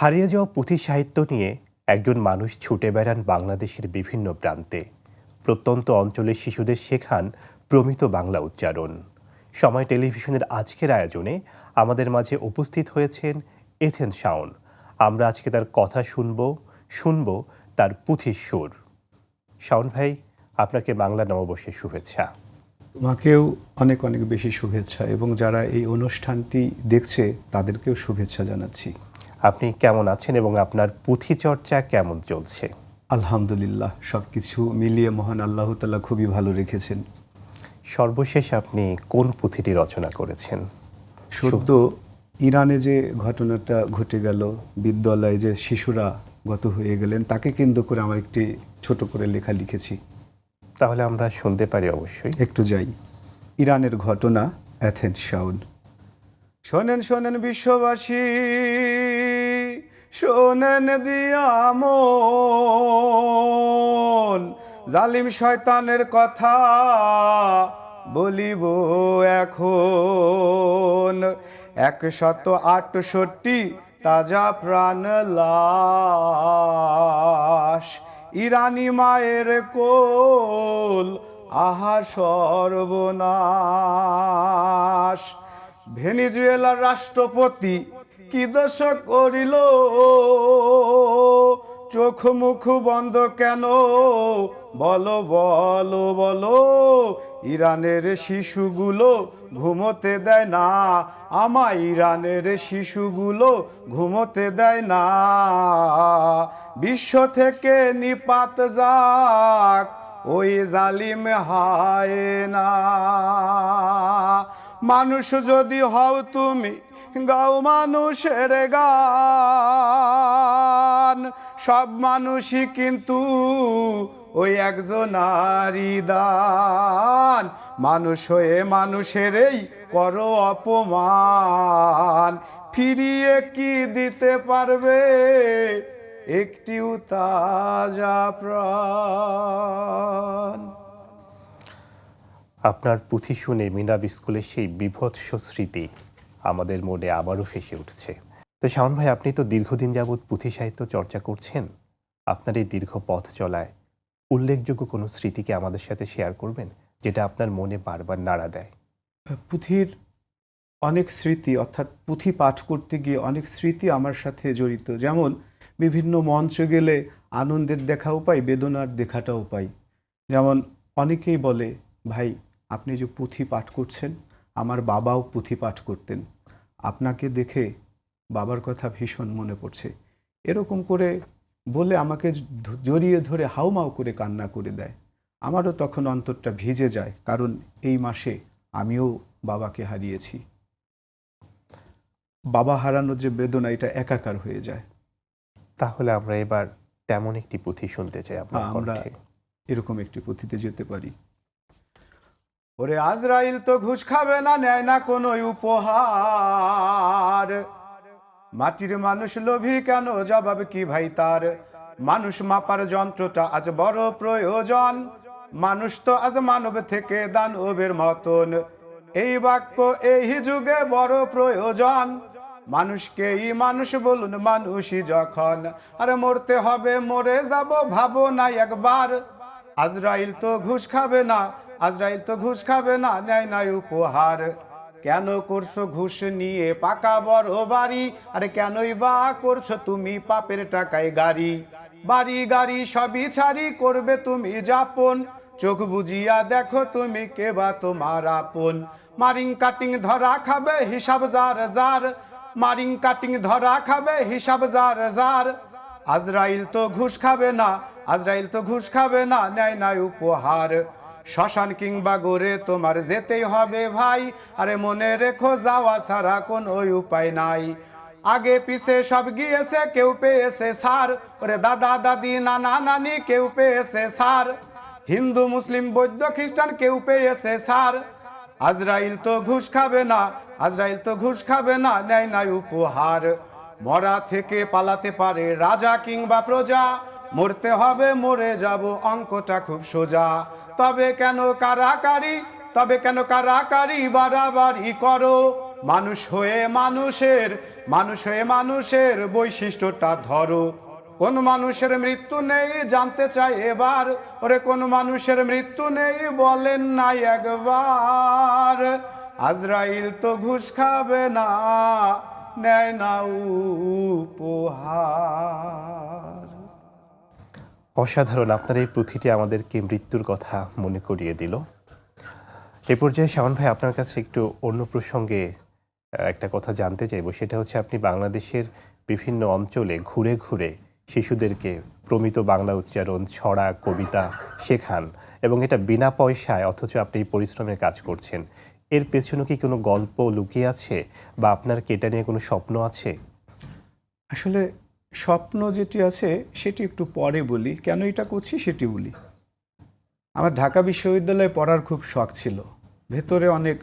হারিয়ে যাওয়া পুঁথি সাহিত্য নিয়ে একজন মানুষ ছুটে বেড়ান বাংলাদেশের বিভিন্ন প্রান্তে। প্রত্যন্ত অঞ্চলের শিশুদের শেখান প্রমিত বাংলা উচ্চারণ। সময় টেলিভিশনের আজকের আয়োজনে আমাদের মাঝে উপস্থিত হয়েছেন এথেন শাওন। আমরা আজকে তার কথা শুনব তার পুঁথির সুর। শাওন ভাই, আপনাকে বাংলা নববর্ষের শুভেচ্ছা। তোমাকেও অনেক অনেক বেশি শুভেচ্ছা, এবং যারা এই অনুষ্ঠানটি দেখছে তাদেরকেও শুভেচ্ছা জানাচ্ছি। আপনি কেমন আছেন এবং আপনার পুঁথি চর্চা কেমন চলছে? আলহামদুলিল্লাহ, সব কিছু মিলিয়ে মহান আল্লাহ তাআলা খুবই ভালো রেখেছেন। সর্বশেষ আপনি কোন পুঁথিটি রচনা করেছেন? সদ্য ইরানে যে ঘটনাটা ঘটে গেল, বিদ্যালয়ে যে শিশুরা গত হয়ে গেলেন, তাকে কেন্দ্র করে আমার একটি ছোট করে লেখা লিখেছি। তাহলে আমরা শুনতে পারি অবশ্যই। একটু যাই। ইরানের ঘটনা, এথেন শাওন। শোনেন শোনেন বিশ্ববাসী, শোনেন দিয়া মন, জালিম শয়তানের কথা বলিব এখন। 168 তাজা প্রাণ লাশ, ইরানি মায়ের কোল, আহা সর্বনাশ। ভেনিজুয়েলার রাষ্ট্রপতি কি দোষ করিল, চোখ মুখ বন্ধ কেন? বলো বলো বলো, ইরানের শিশুগুলো ঘুমোতে দেয় না, আমায় ইরানের শিশুগুলো ঘুমোতে দেয় না। বিশ্ব থেকে নিপাত যাক ওই জালিম হায়না। মানুষ যদি হও তুমি, গাও মানুষের গান। সব মানুষই কিন্তু ওই একজনারই দান। মানুষ হয়ে মানুষের এই করো অপমান, ফিরিয়ে কি দিতে পারবে একটিও তাজা প্রাণ? আপনার পুঁথি শুনে মিনাব স্কুলের সেই বীভৎস স্মৃতি আমাদের মনে আবারও ভেসে উঠছে। তো শাওন ভাই, আপনি তো দীর্ঘদিন যাবৎ পুঁথি সাহিত্য চর্চা করছেন। আপনার এই দীর্ঘ পথ চলায় উল্লেখযোগ্য কোনো স্মৃতিকে আমাদের সাথে শেয়ার করবেন, যেটা আপনার মনে বারবার নাড়া দেয়? পুঁথির অনেক স্মৃতি, অর্থাৎ পুঁথি পাঠ করতে গিয়ে অনেক স্মৃতি আমার সাথে জড়িত। যেমন বিভিন্ন মঞ্চে গেলে আনন্দের দেখাও পাই, বেদনার দেখাটাও পাই। যেমন অনেকেই বলে, ভাই আপনি যে পুঁথি পাঠ করছেন, আমার বাবাও পুঁথি পাঠ করতেন, আপনাকে দেখে বাবার কথা ভীষণ মনে পড়ছে। এরকম করে বলে আমাকে জড়িয়ে ধরে হাউমাউ করে কান্না করে দেয়। আমারও তখন অন্তরটা ভিজে যায়, কারণ এই মাসে আমিও বাবাকে হারিয়েছি। বাবা হারানোর যে বেদনা, এটা একাকার হয়ে যায়। তাহলে আমরা এবার তেমন একটি পুঁথি শুনতে চাই আপনার আমরা কণ্ঠে। এরকম একটি পুঁথিতে যেতে পারি। ওরে আজরাইল তো ঘুষ খাবে না, নেয় না কোনো উপহার। মাটির মানুষ লোভী কেন, জবাব কি ভাই তার? মানুষ মাপার যন্ত্রটা আজ বড় প্রয়োজন, মানুষ তো আজ মানব থেকে দানবের মতন। এই বাক্য এই যুগে বড় প্রয়োজন, মানুষকেই মানুষ বলুন মানুষই যখন। আরে মরতে হবে, মরে যাব, ভাবো না একবার। আজরাইল তো ঘুষ খাবে না, আজরাইল তো ঘুষ খাবে না, নেয় না উপহার। কেন করছো ঘুষ নিয়ে পাকা বড় বাড়ি? আরে কেনই বা করছো তুমি পাপের টাকায় গাড়ি? বাড়ি গাড়ি সবই ছাড়ি করবে তুমি যাপন, চোখ বুঝিয়া দেখো তুমি কে বা তোমার আপন। মারিং কাটিং ধরা খাবে হিসাব জার জার, মারিং কাটিং ধরা খাবে হিসাব জার জার। আজরাইল তো ঘুষ খাবে না, আজরাইল তো ঘুষ খাবে না, নেয় না উপহার। শ্মশান কিংবা গোরে তোমার যেতেই হবে ভাই, আরে মনে রেখো যাওয়া ছাড়া কোনো উপায় নাই। আগে পিছে সব গিয়েছে, কেউ পেয়েছে সার। ওরে দাদা দাদি নানা নানি কেউ পেয়েছে সার, হিন্দু মুসলিম বৌদ্ধ খ্রিস্টান কেউ পেয়েছে সার। আজরাইল তো ঘুষ খাবে না, আজরাইল তো ঘুষ খাবে না, নেয় না উপহার। মরা থেকে পালাতে পারে রাজা কিংবা প্রজা, মরতে হবে মরে যাব, অঙ্কটা খুব সোজা। তবে কেন কারাকারি, তবে কেন কারাকারি বাড়াবাড়ি করো? মানুষ হয়ে মানুষের বৈশিষ্ট্যটা ধরো। কোন মানুষের মৃত্যু নেই জানতে চাই এবার, ওরে কোন মানুষের মৃত্যু নেই বলেন নাই একবার। আজরাইল তো ঘুষ খাবে না, নেয় না উপহার। অসাধারণ, আপনার এই পুঁথিটি আমাদেরকে মৃত্যুর কথা মনে করিয়ে দিল। এ পর্যায়ে শাওন ভাই, আপনার কাছে একটু অন্য প্রসঙ্গে একটা কথা জানতে চাইবো। সেটা হচ্ছে, আপনি বাংলাদেশের বিভিন্ন অঞ্চলে ঘুরে ঘুরে শিশুদেরকে প্রমিত বাংলা উচ্চারণ, ছড়া, কবিতা শেখান, এবং এটা বিনা পয়সায়, অথচ আপনি এই পরিশ্রমের কাজ করছেন। এর পেছনে কি কোনো গল্প লুকিয়ে আছে, বা আপনার কি এটা নিয়ে কোনো স্বপ্ন আছে? আসলে স্বপ্ন যেটি আছে সেটি একটু পরে বলি, কেন এটা করছি সেটি বলি। আমার ঢাকা বিশ্ববিদ্যালয়ে পড়ার খুব শখ ছিল, ভেতরে অনেক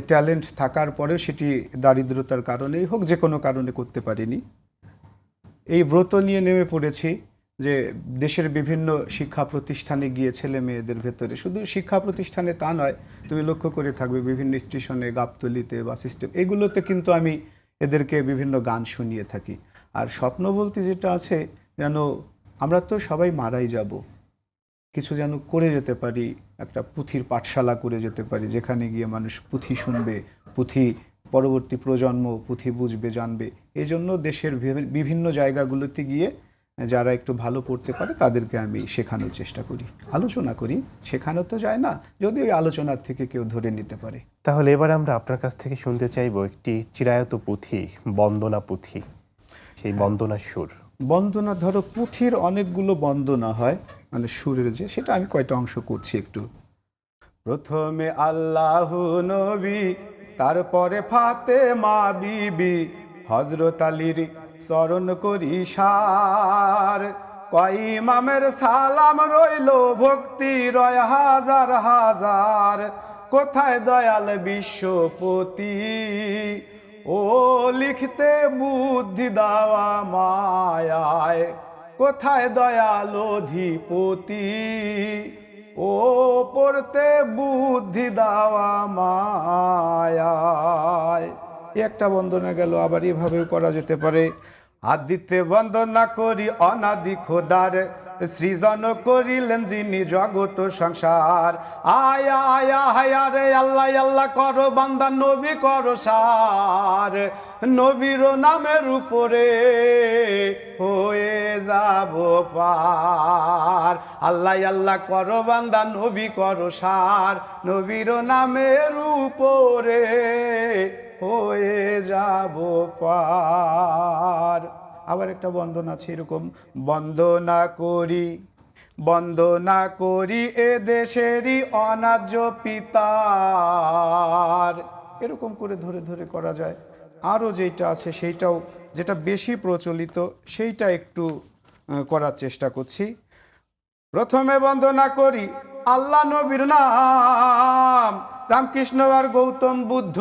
ট্যালেন্ট থাকার পরেও সেটি দারিদ্রতার কারণেই হোক, যে কোনো কারণে করতে পারিনি। এই ব্রত নিয়ে নেমে পড়েছি যে দেশের বিভিন্ন শিক্ষা প্রতিষ্ঠানে গিয়ে ছেলে মেয়েদের ভেতরে, শুধু শিক্ষা প্রতিষ্ঠানে তা নয়, তুমি লক্ষ্য করে থাকবে বিভিন্ন স্টেশনে, গাবতলিতে, বাস স্ট্যান্ড, এগুলোতে কিন্তু আমি এদেরকে বিভিন্ন গান শুনিয়ে থাকি। আর স্বপ্ন বলতে যেটা আছে, যেন আমরা তো সবাই মারাই যাব, কিছু যেন করে যেতে পারি, একটা পুঁথির পাঠশালা করে যেতে পারি, যেখানে গিয়ে মানুষ পুঁথি শুনবে, পুঁথি পরবর্তী প্রজন্ম পুঁথি বুঝবে, জানবে। এই জন্য দেশের বিভিন্ন জায়গাগুলোতে গিয়ে যারা একটু ভালো পড়তে পারে তাদেরকে আমি শেখানোর চেষ্টা করি, আলোচনা করি। শেখানো তো যায় না, যদি ওই আলোচনার থেকে কেউ ধরে নিতে পারে। তাহলে এবার আমরা আপনার কাছ থেকে শুনতে চাইবো একটি চিরায়ত পুঁথি, বন্দনা পুঁথি, সেই বন্দনার সুর। বন্দনা, ধরো পুঁথির অনেকগুলো বন্দনা হয়, সুরের যে, সেটা আমি কয়টা অংশ করছি একটু। প্রথমে আল্লাহ নবী, তারপরে ফাতেমা বিবি, হযরত আলীর চরণ করি সার, কয় ইমামের সালাম রইল, ভক্তি রয় হাজার হাজার, কোথায় দয়াল বিশ্বপতি, ও লিখতে বুদ্ধি দাওয়া মায়ায়, কোথায় দয়াল অধিপতি, ও পড়তে বুদ্ধি দাওয়া মায়ায়। একটা বন্দনা গেল। আবার এভাবেও করা যেতে পারে, আদিতে বন্দনা করি অনাদি খোদার, সৃজন করিলেন যিনি জগত সংসার, আয়া আয়া হায়া রে আল্লাহ আল্লাহ করো বান্দা, নবী করো সার, নবীর নামের উপরে হয়ে যাব পার, আল্লাহ আল্লাহ করো বান্দা, নবী করো সার, নবীর নামের উপরে হয়ে যাব পার। আবার একটা বন্দনা আছে এরকম, বন্দনা করি এ দেশেরই অনার্য পিতার, এরকম করে ধরে ধরে করা যায়। আরও যেটা আছে সেইটাও, যেটা বেশি প্রচলিত, সেইটা একটু করার চেষ্টা করছি। প্রথমে বন্দনা করি আল্লাহ নবীর নাম, রামকৃষ্ণ আর গৌতম বুদ্ধ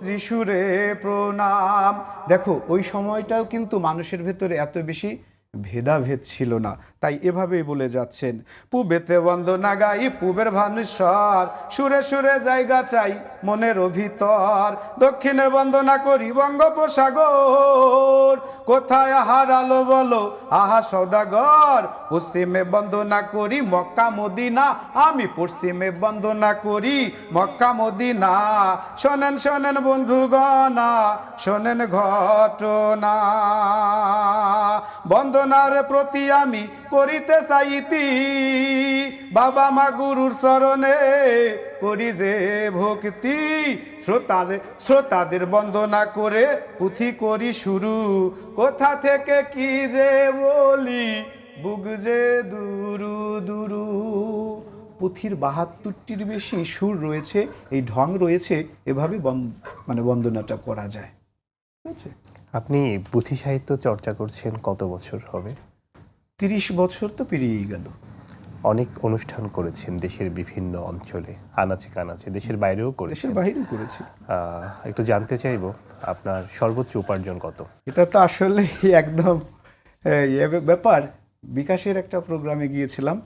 যিশুরে প্রণাম। দেখো, ওই সময়টাও কিন্তু মানুষের ভেতরে এত বেশি ভেদাভেদ ছিল না, তাই এভাবেই বলে যাচ্ছেন। পূবেতে বন্দনা গাই পূবের ভানুশ্বর, সুরে সুরে জায়গা চাই মনের ভিতর, দক্ষিণে বন্দনা করি বঙ্গোপসাগর, কোথায় হারালো বলো আহা সওদাগর, পশ্চিমে বন্দনা করি মক্কা মদিনা, আমি পশ্চিমে বন্দনা করি মক্কা মদিনা, শোনেন শোনেন বন্ধুগণা, শোনেন ঘটনা, বন্দনার প্রতি আমি করিতে চাইতি, বাবা মা গুরুর চরণে করি যে ভক্তি, শ্রোতাদের বন্দনা করে পুঁথি করি শুরু, কোথা থেকে কি যে বলি বুক যে দুরু দুরু। পুঁথির ৭২টির বেশি সুর রয়েছে, এই ঢং রয়েছে, এভাবে বন্দনাটা করা যায়। ঠিক আছে। আপনি পুঁথি সাহিত্য চর্চা করছেন কত বছর হবে? ৩০ বছর তো পেরিয়েই গেল। অনেক অনুষ্ঠান করেছেন দেশের বিভিন্ন অঞ্চলে, আনাচে কানাচে, দেশের বাইরেও করেছেন। দেশের বাইরেও করেছি। একটু জানতে চাইবো, আপনার সর্বোচ্চ উপার্জন কত? এটা তো আসলে একদম ব্যাপার। বিকাশের একটা প্রোগ্রামে গিয়েছিলাম,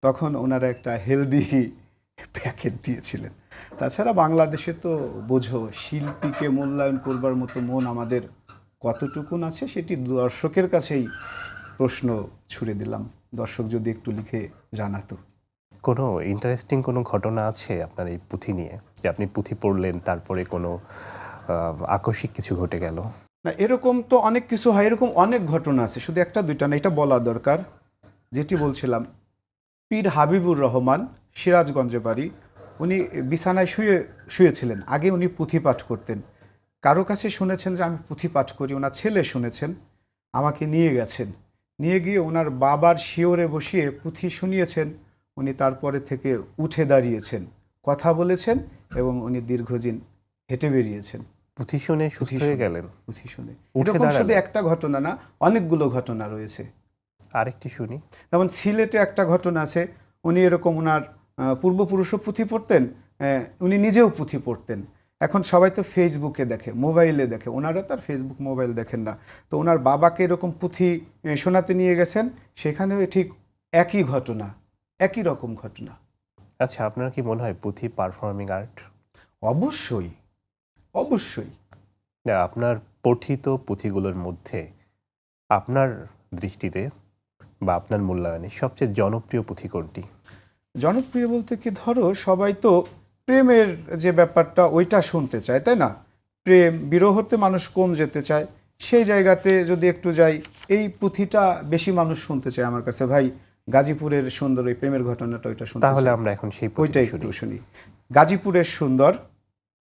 তখন ওনারা একটা হেলদি প্যাকেট দিয়েছিলেন। তাছাড়া বাংলাদেশে তো বোঝো, শিল্পীকে মূল্যায়ন করবার মতো মন আমাদের কতটুকুন আছে, সেটি দর্শকের কাছেই প্রশ্ন ছুড়ে দিলাম। দর্শক যদি একটু লিখে জানাতো। কোনো ইন্টারেস্টিং কোনো ঘটনা আছে আপনার এই পুঁথি নিয়ে, যে আপনি পুঁথি পড়লেন তারপরে কোনো আকস্মিক কিছু ঘটে গেল? না, এরকম তো অনেক কিছু হয়, এরকম অনেক ঘটনা আছে, শুধু একটা দুইটা না, এটা বলা দরকার। যেটি বলছিলাম, পীর হাবিবুর রহমান, সিরাজগঞ্জে বাড়ি। উনি বিছানায় শুয়েছিলেন। আগে উনি পুঁথি পাঠ করতেন। কারো কাছে শুনেছেন যে আমি পুঁথি পাঠ করি, ওনার ছেলে শুনেছেন, আমাকে নিয়ে গেছেন। নিয়ে গিয়ে ওনার বাবার শিওরে বসিয়ে পুঁথি শুনিয়েছেন। উনি তারপরে থেকে উঠে দাঁড়িয়েছেন, কথা বলেছেন এবং উনি দীর্ঘদিন হেঁটে বেরিয়েছেন। পুঁথি শুনে সুস্থ হয়ে গেলেন? পুঁথি শুনে। উঠে এরকম শুধু দাঁড়ালেন? একটা ঘটনা না, অনেকগুলো ঘটনা রয়েছে। আরেকটি শুনি। যেমন সিলেটে একটা ঘটনা আছে। উনি এরকম, ওনার পূর্বপুরুষও পুঁথি পড়তেন, উনি নিজেও পুঁথি পড়তেন। এখন সবাই তো ফেসবুকে দেখে, মোবাইলে দেখে, ওনারা তার ফেসবুক মোবাইল দেখেন না। তো ওনার বাবাকে এরকম পুঁথি শোনাতে নিয়ে গেছেন, সেখানেও ঠিক একই ঘটনা, একই রকম ঘটনা। আচ্ছা, আপনার কি মনে হয় পুঁথি পারফর্মিং আর্ট? অবশ্যই, অবশ্যই। না, আপনার পঠিত পুঁথিগুলোর মধ্যে আপনার দৃষ্টিতে বা আপনার মূল্যায়নে সবচেয়ে জনপ্রিয় পুঁথি কোনটি? জনপ্রিয় বলতে কি, ধরো সবাই তো প্রেমের যে ব্যাপারটা ওইটা শুনতে চায়, তাই না? প্রেম বিরহতে মানুষ কম যেতে চায়, সেই জায়গাতে যদি একটু যাই, এই পুঁথিটা বেশি মানুষ শুনতে চায় আমার কাছে। ভাই, গাজীপুরের সুন্দর ওই প্রেমের ঘটনাটা, ওইটা শুনতে তাহলে চায়। আমরা এখন সেই ওইটা পুঁথিটি একটু শুনি। শুনি। গাজীপুরের সুন্দর,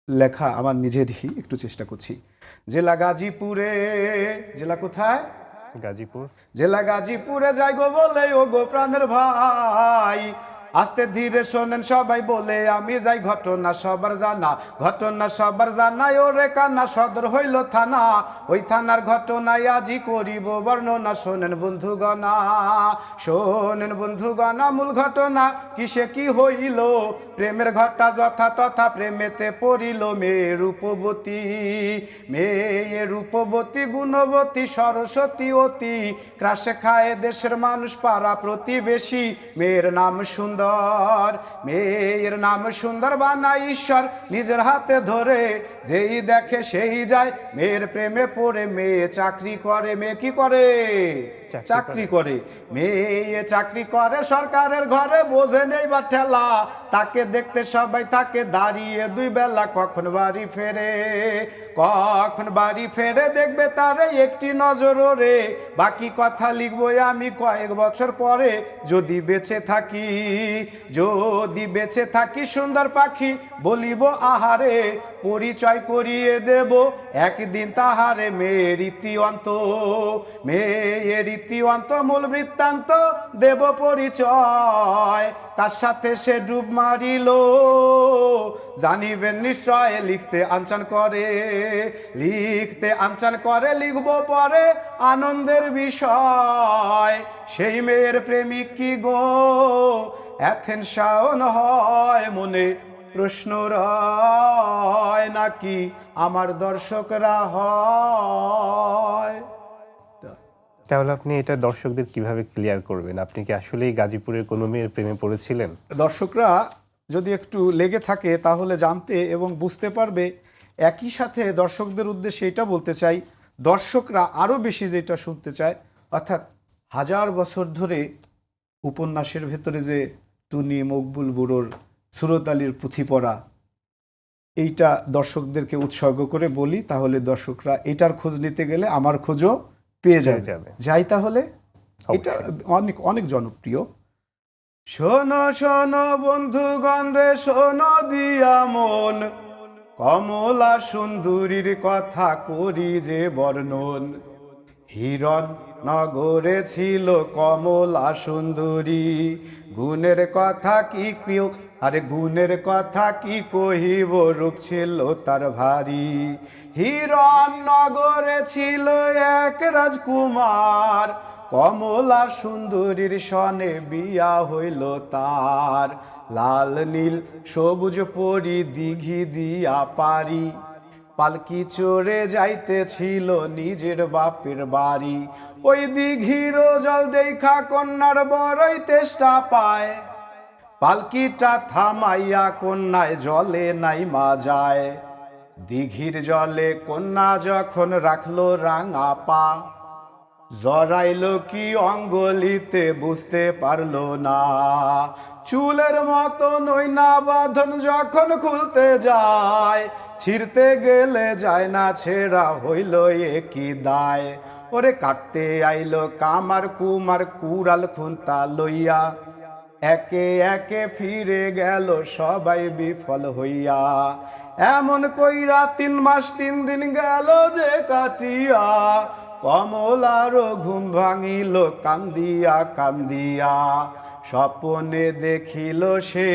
লেখা আমার নিজেরই, একটু চেষ্টা করছি। জেলা গাজীপুরে, জেলা কোথায়? গাজীপুর। জেলা গাজীপুরে যাই গো বলে, ও গো প্রাণের ভাই, আস্তে ধীরে শোনেন সবাই বলে, আমি যাই ঘটনা সবার জানা, ঘটনা সবার জানা, ওরে কান্না সদর হইল থানা, ওই থানার ঘটনায় আজি করিব বর্ণনা। শোনেন বন্ধুগণা, শোনেন বন্ধুগণা, মূল ঘটনা কিসে কি হইল, প্রেমের ঘটা যথা তথা প্রেমেতে পড়িল মেয়ে রূপবতী, মেয়ে রূপবতী, গুণবতী, সরস্বতী অতি, ক্রাশে খায় দেশের মানুষ পাড়া প্রতিবেশী, মেয়ের নাম সুন্দর, মেয়ের নাম সুন্দর, বানাই ঈশ্বর নিজের হাতে ধরে, যেই দেখে সেই যায় মেয়ের প্রেমে পড়ে। মেয়ে চাকরি করে, মেয়ে কি করে? চাকরি করে। মেয়ে চাকরি করে সরকারের ঘরে, বোঝে নেই বা ঠেলা, তাকে দেখতে সবাই থাকে দাঁড়িয়ে দুই বেলা, কখন বাড়ি ফেরে, কখন বাড়ি ফেরে, দেখবে তারে একটি নজর রে। বাকি কথা লিখবো আমি কয়েক বছর পরে, যদি বেঁচে থাকি, যদি বেঁচে থাকি, সুন্দর পাখি বলিব আহারে, পরিচয় করিয়ে দেব একদিন তাহারে। মেয়ের ইতিঅন্ত, মেয়ের ইতিঅন্ত, মূল বৃত্তান্ত দেব পরিচয়, তার সাথে সে ডুব মারিল জানিবেন নিশ্চয়। লিখতে আনচান করে, লিখতে আনচান করে, লিখব পরে আনন্দের বিষয়। সেই মেয়ের প্রেমিক কি গো এথেন্স শাওন হয়, মনে প্রশ্ন রয়, নাকি আমার দর্শকরা হয়? তাহলে আপনি এটা দর্শকদের কিভাবে ক্লিয়ার করবেন? আপনি কি আসলেই গাজীপুরের কোনো মেয়ের প্রেমে পড়েছিলেন? দর্শকরা যদি একটু লেগে থাকে তাহলে জানতে এবং বুঝতে পারবে। একই সাথে দর্শকদের উদ্দেশ্যে এটা বলতে চাই, দর্শকরা আরও বেশি যেটা শুনতে চায়, অর্থাৎ হাজার বছর ধরে উপন্যাসের ভেতরে যে টুনি, মকবুল বুড়োর, সুরত আলীর পুঁথি পড়া, এইটা দর্শকদেরকে উৎসর্গ করে বলি, তাহলে দর্শকরা এটার খোঁজ নিতে গেলে আমার খোঁজও পেয়ে যাবে। যাই তাহলে, এটা অনেক অনেক জনপ্রিয়। শোনো শোনো বন্ধুগণ রে, শোনো দিয়া মন, কমলা সুন্দরীর কথা করি যে বর্ণন। হিরণ নগরে ছিল কমলা সুন্দরী, গুণের কথা কি কেউ, আরে গুণের কথা কি কহিব, রূপ ছিল তার ভারী। হিরণ নগরে ছিল এক রাজকুমার, কমলা সুন্দরীর সনে বিয়া হইল তার। লাল নীল সবুজ পরি দিঘি দিয়া পারি, পালকি চড়ে যাইতেছিল নিজের বাপের বাড়ি। ওই দিঘির জল দেখা কন্যার বড়ই তেষ্টা পায়, পালকিটা থামাইয়া কন্যায় জলে নাইমা যায়। দিঘির জলে কন্যা যখন রাখলো রাঙা পা, জড়াইলো কি অঙ্গলিতে বুঝতে পারলো না। চুলের মতো নৈনা বাঁধন যখন খুলতে যায়, ছিঁড়তে গেলে যায় না ছেঁড়া, হইল একই দায়। ওরে কাটতে আইলো কামার কুমার কুড়াল খুন্তা লইয়া, একে একে ফিরে গেল সবাই বিফল হইয়া। এমন কইরা 3 মাস 3 দিন গেল যে কাটিয়া, কমলারও ঘুম ভাঙিল কান্দিয়া কান্দিয়া। স্বপনে দেখিল সে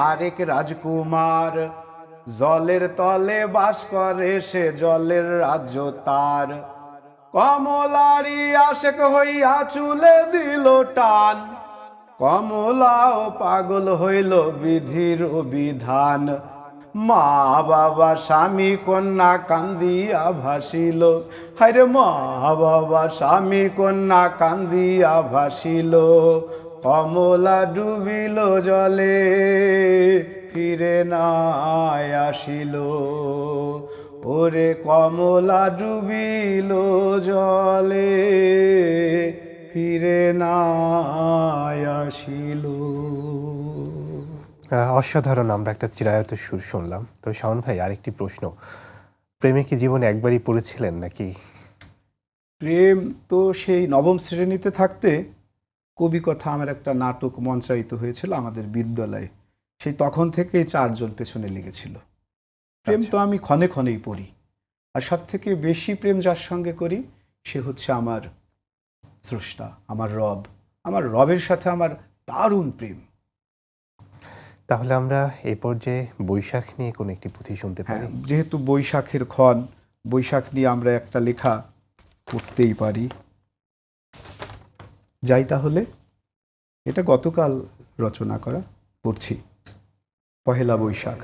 আরেক রাজকুমার, জলের তলে বাস করে সে, জলের রাজ্য তার। কমলারি আশেক হইয়া চুলে দিল টান, কমলাও পাগল হইল বিধির বিধান। মা বাবা স্বামী কন্যা কান্দিয়া ভাসিল, হায়রে মা বাবা স্বামী কন্যা কান্দিয়া ভাসিল। কমলা ডুবিল জলে ফিরে নাই আসিল, ওরে কমলা ডুবিল জলে ফিরে নাই আসিল। অসাধারণ, আমরা একটা চিরায়ত সুর শুনলাম। তো শাওন ভাই, আরেকটি প্রশ্ন, প্রেমে কি জীবনে একবারই পড়েছিলেন নাকি? প্রেম তো সেই নবম শ্রেণীতে থাকতে কবি কথা আমার একটা নাটক মঞ্চায়িত হয়েছিল আমাদের বিদ্যালয়ে, সেই তখন থেকেই 4 জন পেছনে লেগেছিল। প্রেম তো আমি ক্ষণে ক্ষণেই পড়ি, আর সব থেকে বেশি প্রেম যার সঙ্গে করি সে হচ্ছে আমার স্রষ্টা, আমার রব। আমার রবের সাথে আমার দারুণ প্রেম। তাহলে আমরা এই পর্যায়ে বৈশাখ নিয়ে কোনো একটি পুঁথি শুনতে হ্যাঁ, পারি? যেহেতু বৈশাখের ক্ষণ, বৈশাখ নিয়ে আমরা একটা লেখা পড়তেই পারি। যাই তাহলে, এটা গতকাল রচনা করা, পড়ছি। পহেলা বৈশাখ।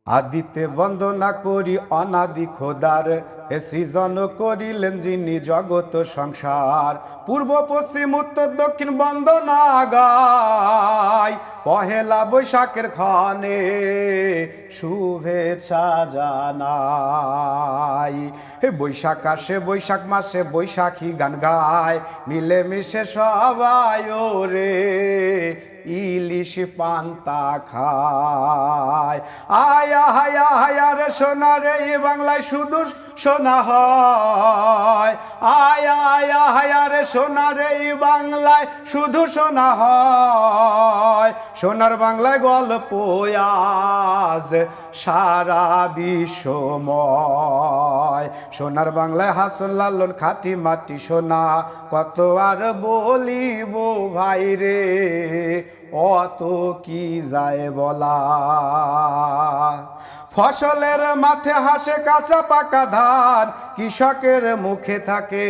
আদিতে বন্দনা করি অনাদি খোদার, এ সৃজন করিলেন যিনি জগত সংসার। পূর্ব পশ্চিম উত্তর দক্ষিণ বন্দনা গাই, পহেলা বৈশাখের ক্ষণে শুভেচ্ছা জানাই। হে বৈশাখ আসে বৈশাখ মাসে বৈশাখী গান গায়, মিলে মিশে সবাই ওরে ইলিশ পান্তা খায়। আয়া হায়া হায়া রে সোনা রে, এই বাংলায় শুধু সোনা হয়। আয়া আয়া হায়া রে সোনা রে, এই বাংলায় শুধু সোনা হয়। সোনার বাংলায় গল্প আজ সারা বিশ্বময়। সোনার বাংলায় হাসন লালন খাঁটি মাটি সোনা, কত আর বলিব ভাই রে, অত কি যায় বলা। ফসলের মাঠে হাসে কাঁচা পাকা ধান, কৃষকের মুখে থাকে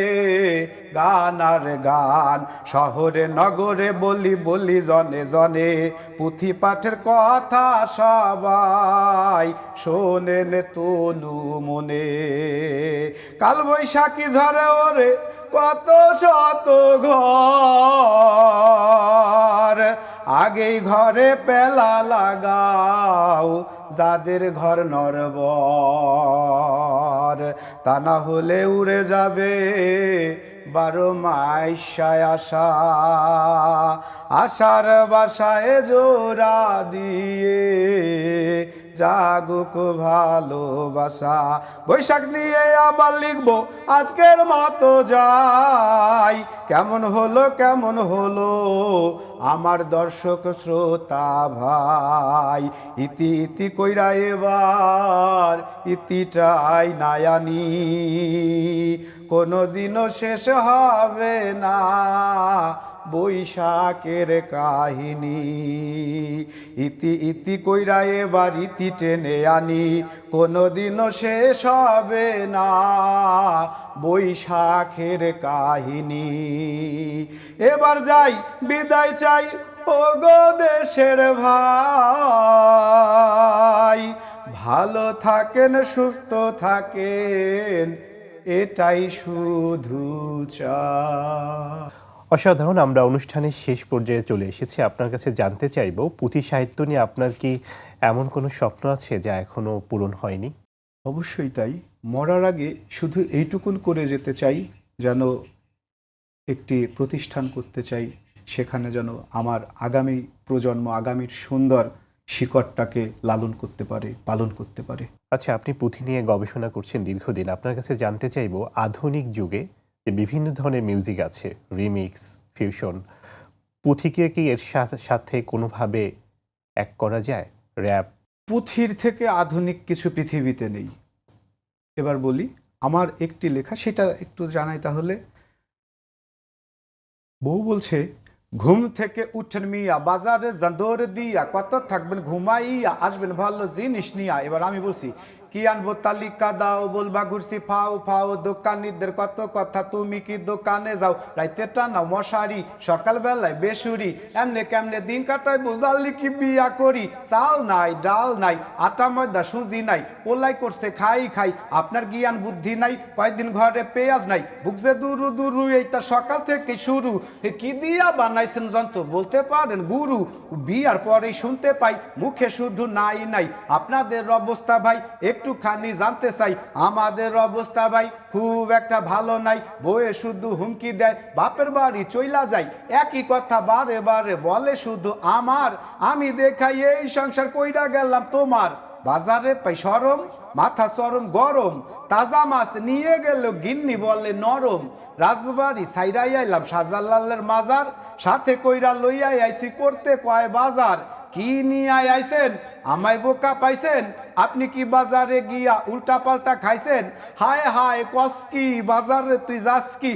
গান আর গান। শহরে নগরে বলি বলি জনে জনে, পুঁথি পাঠের কথা সবাই শোনেন তনু মনে। কাল বৈশাখী ঝরে ওরে কত শত ঘর, আগেই ঘরে পেলা লাগাও যাদের ঘর নরবর। তা না হলে উড়ে যাবে 12 মাইশায় আশা, আশার বাসায় জোড়া দিয়ে জাগুক ভালোবাসা। বৈশাখ নিয়ে আবার লিখবো আজকের মতো যাই, কেমন হলো আমার দর্শক শ্রোতা ভাই। ইতি ইতি কইরা এবার ইতিটাই নায়ানি, কোনোদিনও শেষ হবে না বৈশাখের কাহিনী। ইতি ইতি কইরা এবার ইতি টেনে আনি, কোনোদিনও শেষ হবে না বৈশাখের কাহিনী। এবার যাই বিদায় চাই ও গো দেশের ভাই, ভালো থাকেন সুস্থ থাকেন এটাই শুধু চাই। অসাধারণ। আমরা অনুষ্ঠানের শেষ পর্যায়ে চলে এসেছি। আপনার কাছে জানতে চাইবো, পুঁথি সাহিত্য নিয়ে আপনার কি এমন কোনো স্বপ্ন আছে যা এখনো পূরণ হয়নি? অবশ্যই তাই। মরার আগে শুধু এইটুকুন করে যেতে চাই, যেন একটি প্রতিষ্ঠান করতে চাই, সেখানে যেন আমার আগামী প্রজন্ম আগামীর সুন্দর শিকড়টাকে লালন করতে পারে, পালন করতে পারে। আচ্ছা, আপনি পুঁথি নিয়ে গবেষণা করছেন দীর্ঘদিন। আপনার কাছে জানতে চাইবো, আধুনিক যুগে যে বিভিন্ন ধরনের মিউজিক আছে, রিমিক্স, ফিউশন, পুঁথিকে কি এর সাথে কোনোভাবে এক করা যায়? র‍্যাপ? পুঁথির থেকে আধুনিক কিছু পৃথিবীতে নেই। এবার বলি, আমার একটি লেখা, সেটা একটু জানাই তাহলে। বউ বলছে, ঘুম থেকে উঠেন মিয়া, বাজারে জাঁদর দিয়া, কত থাকবেন ঘুমাইয়া, আসবেন ভালো জিনিস নিয়া। এবার আমি বলছি, কি আনবো তালিকা দাও, বলবা ঘুরছি ফাও ফাও, দোকানিদের কত কথা, তুমি কি দোকানে যাও, রাইতে টানাও মশারি, সকালবেলায় বেসুরি, এমনে কেমনে দিন কাটায়, বোঝালি কি বিয়া করি, চাল নাই ডাল নাই, আটা ময়দা সুজি নাই, পোলাই করছে খাই খাই, আপনার জ্ঞান বুদ্ধি নাই, কয়দিন ঘরে পেঁয়াজ নাই, বুকছে দুরু দুরু, এইটা সকাল থেকে শুরু, কি দিয়া বানাইছেন যন্ত্র, বলতে পারেন গুরু, বিয়ার পরেই শুনতে পাই, মুখে শুধু নাই নাই, আপনাদের অবস্থা ভাই একটুখানি জানতে চাই, আমাদের অবস্থা ভাই খুব একটা ভালো নাই, বউয়ে শুধু হুমকি দেয়, বাপের বাড়ি চইলা যায়, একই কথা বারে বারে বলে শুধু আমার, আমি দেখাই এই সংসার কইরা গেলাম তোমার, বাজারে পাই সরম, মাথা সরম গরম, তাজা মাছ নিয়ে গেল গিন্নি বলে নরম, রাজবাড়ি সাইরাই আইলাম শাহজালালের মাজার, সাথে কইরা লইয়াই আইছি করতে কয় বাজার, কি নিয়ে আইছেন আমায় বোকা পাইছেন, আপনি কি বাজারে গিয়া উল্টা পাল্টা খাইছেন, হায় হায় কস কি বাজারে তুই যাস কি,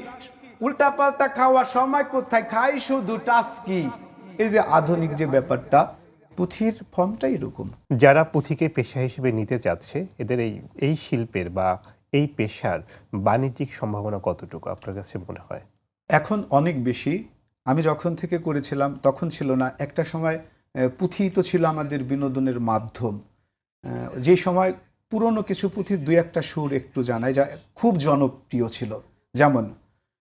উল্টা পাল্টা খাওয়ার সময় কোথায়, খাই শুধু টাস্কি। এই যে আধুনিক যে ব্যাপারটা, পুঁথির ফর্মটাই এরকম। যারা পুঁথিকে পেশা হিসেবে নিতে চাচ্ছে, এদের এই শিল্পের বা এই পেশার বাণিজ্যিক সম্ভাবনা কতটুকু আপনার কাছে মনে হয়? এখন অনেক বেশি। আমি যখন থেকে করেছিলাম তখন ছিল না। একটা সময় পুঁথি তো ছিল আমাদের বিনোদনের মাধ্যম। যে সময় পুরনো কিছু পুঁথির দুই একটা সুর একটু জানাই, যা খুব জনপ্রিয় ছিল। যেমন,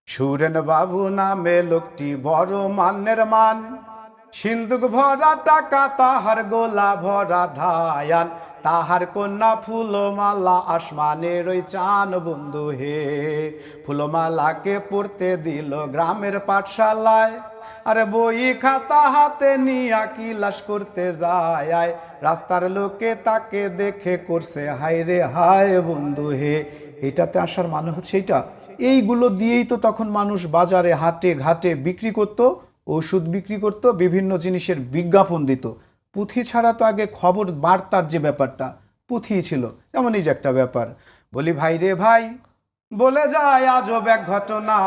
সুরেন বাবু নামে লোকটি বড় মানের মান, সিন্দুক ভরা টাকা তাহার গোলা ভরা ধায়ান, তাহার কন্যা ফুলমালা আসমানের ওই চান বন্ধু হে, ফুলমালাকে পড়তে দিল গ্রামের পাঠশালায়, আরে বই খাতা হাতে নিয়া কিলাস করতে যায়, রাস্তার লোকে তাকে দেখে করছে হায় রে হায় বন্ধু হে। এটাতে আসার মানে হচ্ছে এটা, এইগুলো দিয়েই তো তখন মানুষ বাজারে হাটে ঘাটে বিক্রি করত, ওষুধ বিক্রি করত, বিভিন্ন জিনিসের বিজ্ঞাপন দিত। পুঁথি ছাড়া তো আগে খবর বার্তার যে ব্যাপারটা, পুঁথি ছিল। যেমন এই যে একটা ব্যাপার বলি, ভাই রে ভাই, বলে যায় আজব এক ঘটনা,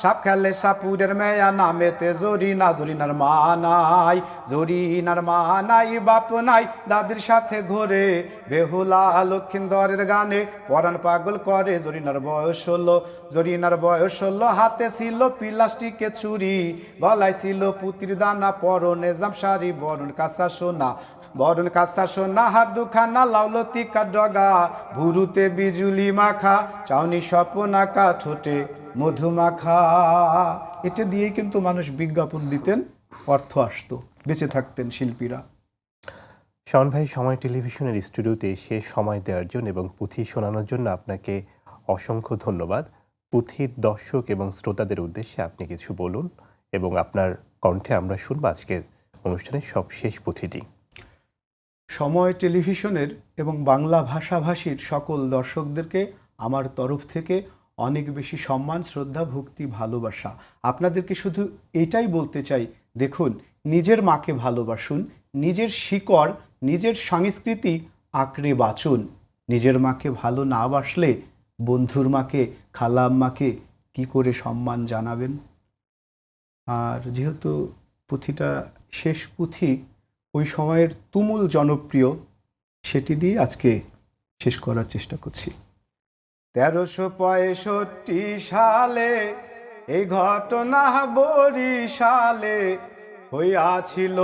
সাপ খেলে সাপুরের মেয়া, নামেতে জরিনা, জরিনার মা নাই, জরিনার মা নাই, বাপ নাই, দাদির সাথে ঘোরে বেহুলা লক্ষিন্দরের গানে, পরাণ পাগল করে, জরিনার বয়স 16, জরিনার বয়স 16, হাতে ছিল প্লাস্টিকে চুরি, গলায় ছিল পুতির দানা, পরনে জামশারি, বরণ কাঁচা সোনা, বরণ কাঁচা সোনা, হাত দুখানা লাউলতিকা ডগা, ভুরুতে বিজুলি মাখা, চাউনি স্বপনাকা, ঠোঁটে মধুমাখা। এটা দিয়েই কিন্তু মানুষ বিজ্ঞাপন দিতেন, অর্থ আসতো, বেঁচে থাকতেন শিল্পীরা। শাওন ভাই, সময় টেলিভিশনের স্টুডিওতে এসে সময় দেওয়ার জন্য এবং পুঁথি শোনানোর জন্য আপনাকে অসংখ্য ধন্যবাদ। পুঁথির দর্শক এবং শ্রোতাদের উদ্দেশ্যে আপনি কিছু বলুন, এবং আপনার কণ্ঠে আমরা শুনব আজকের অনুষ্ঠানের সবশেষ পুঁথিটি। সময় টেলিভিশনের এবং বাংলা ভাষাভাষীর সকল দর্শকদেরকে আমার তরফ থেকে অনেক বেশি সম্মান, শ্রদ্ধা, ভক্তি, ভালোবাসা। আপনাদেরকে শুধু এটাই বলতে চাই, দেখুন, নিজের মাকে ভালোবাসুন, নিজের শিকড়, নিজের সংস্কৃতি আঁকড়ে বাঁচুন। নিজের মাকে ভালো না বাসলে বন্ধুর মাকে, খালাম্মাকে কি করে সম্মান জানাবেন? আর যেহেতু পুঁথিটা শেষ পুঁথি, ওই সময়ের তুমুল জনপ্রিয়, সেটি দিয়ে আজকে শেষ করার চেষ্টা করছি। 1365 সালে এই ঘটনা বরিশালে হইয়াছিল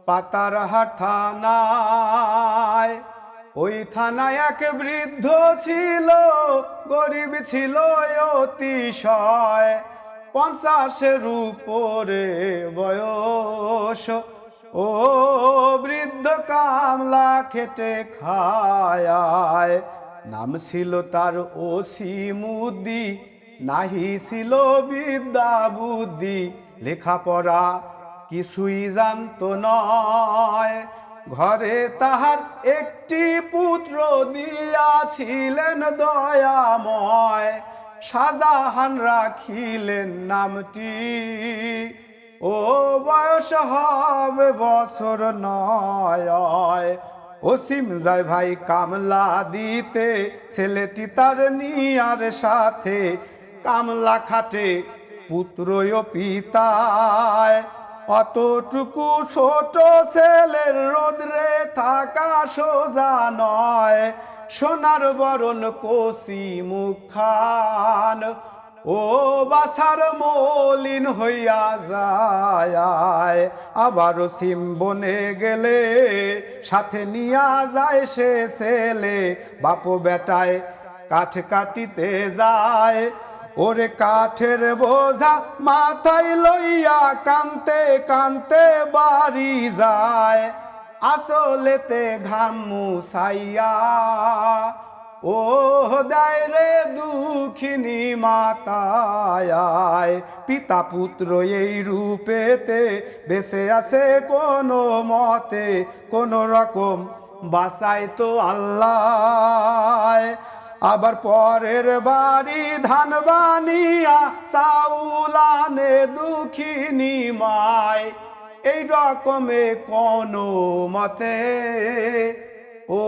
পাতারহাট থানায়। ওই থানায় এক বৃদ্ধ ছিল, গরিব ছিল অতিশয়, 50-এর উপরে বয়স, ও বৃদ্ধ কামলা খেটে খায়। নাম ছিল তার ওসিমুদ্দি, নাহি ছিল বিদ্যা বুদ্ধি, লেখাপড়া কিছুই জানতো নয়। ঘরে তাহার একটি পুত্র দিয়াছিলেন দয়াময়, শাহজাহান রাখিলেন নামটি। ও বয়স হবে বছর 9। অসীম যায় ভাই কামলা দিতে, ছেলেটি তার নিয়ার সাথে। কামলা খাটে পুত্রয় পিতায়, অতটুকু ছোট ছেলের রোদ্রে থাকা সোজা নয়। সোনার বরণ কষি মুখখান, ও বাসার মলিন হইয়া যায়। আবার সিম বনে গেলে সাথে নিয়া যায় সে ছেলে। বাপ বেটায় কাঠ কাটিতে যায়, ওরে কাঠের বোঝা মাথায় লইয়া কানতে কানতে বাড়ি যায়। আসলেতে ঘাম মুছাইয়া ও দেয় রে দুঃখিনী মাতায়। পিতা পুত্র এই রূপেতে বেঁচে আছে কোনো মতে, কোনো রকম বাঁচায় তো আল্লাহ। আবার পরের বাড়ি ধান বানিয়া চাউল আনে দুঃখিনী মায়। এই রকমে কোনো মতে ও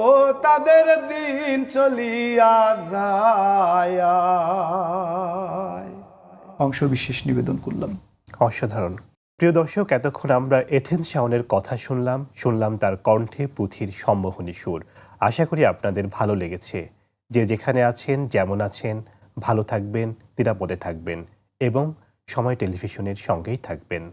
তাদের দিন চলিয়া যায়। অংশবিশেষ নিবেদন করলাম। অসাধারণ। প্রিয় দর্শক, এতক্ষণ আমরা এথেন্স শাওনের কথা শুনলাম তার কণ্ঠে পুঁথির সম্মোহনী সুর। আশা করি আপনাদের ভালো লেগেছে। যে যেখানে আছেন, যেমন আছেন, ভালো থাকবেন, নিরাপদে থাকবেন এবং সময় টেলিভিশনের সঙ্গেই থাকবেন।